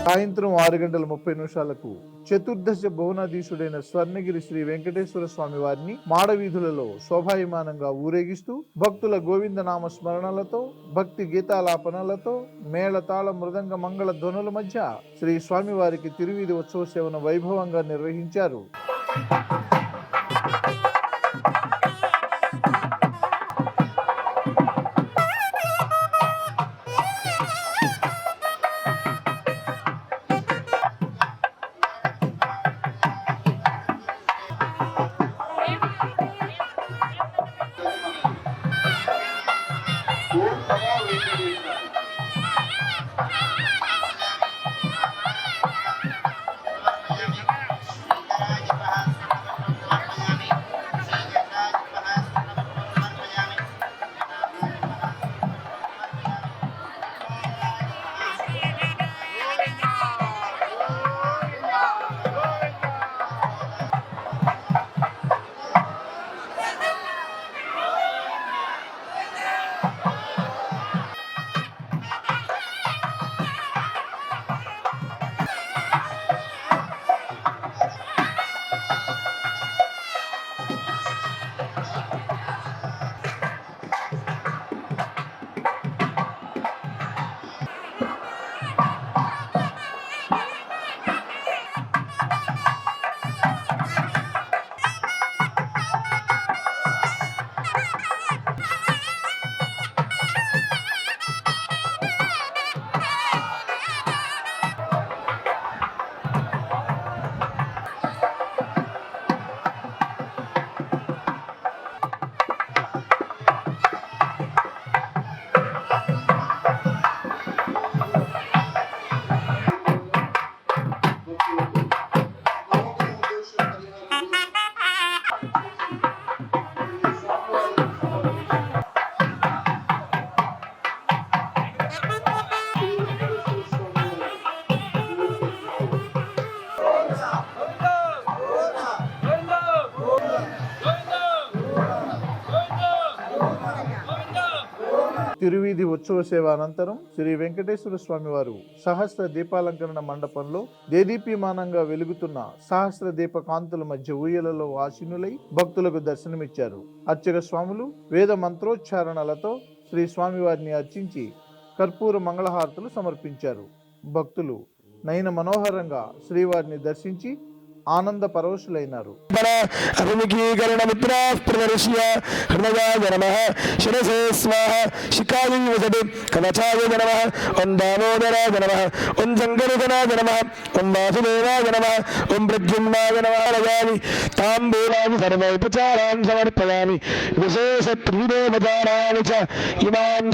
సాయంత్రం 6:30 చతుర్దశ భువనాధీశుడైన స్వర్ణగిరి శ్రీ వెంకటేశ్వర స్వామి వారిని మాడవీధులలో శోభాయమానంగా ఊరేగిస్తూ భక్తుల గోవింద నామ స్మరణలతో భక్తి గీతాలాపనలతో మేళతాళ మృదంగ మంగళ ధ్వనుల మధ్య శ్రీ స్వామివారికి తిరువీధి ఉత్సవ సేవను వైభవంగా నిర్వహించారు. తిరువీధి ఉత్సవ సేవ అనంతరం శ్రీ వెంకటేశ్వర స్వామి వారు సహస్ర దీపాలంకరణ మండపంలో దేదీప్యమానంగా వెలుగుతున్న సహస్ర దీప కాంతుల మధ్య ఊయలలో ఆసీనులై భక్తులకు దర్శనమిచ్చారు. అర్చక స్వాములు వేద మంత్రోచ్చారణలతో శ్రీ స్వామివారిని అర్చించి కర్పూర మంగళహారతులు సమర్పించారు. భక్తులు నయన మనోహరంగా శ్రీవారిని దర్శించి ఆనంద పరవశులైనారు. అభిముఖీకరణ మిత్రా ప్రదర్శ్య హృదయాయ నమః శిరసే స్వాహ శిఖాయ వసతి కవచాయ నమః ఓం దామోదరాయ నమః ఓం శంకరధనాయ నమః ఓం వాసుదేవాయ నమః ఓం ప్రద్యుమ్నాయ నమః రయామి తాంబూలాని సర్వోపచారాన్ సమర్పయామి విశేష త్రిదేవతారాని చ ఇమాన్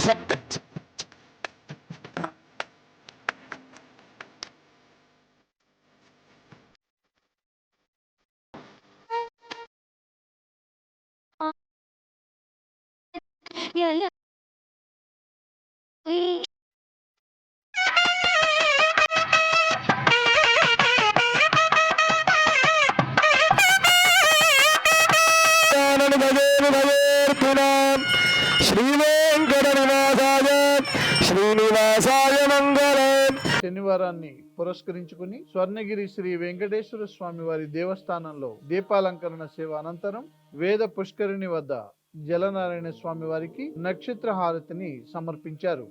Yeah. శ్రీనివాసాయ మంగళం. శనివారాన్ని పురస్కరించుకుని స్వర్ణగిరి శ్రీ వెంకటేశ్వర స్వామి వారి దేవస్థానంలో దీపాలంకరణ సేవ అనంతరం వేద పుష్కరిణి వద్ద జలనారాయణ స్వామి వారికి నక్షత్ర హారతిని సమర్పించారు.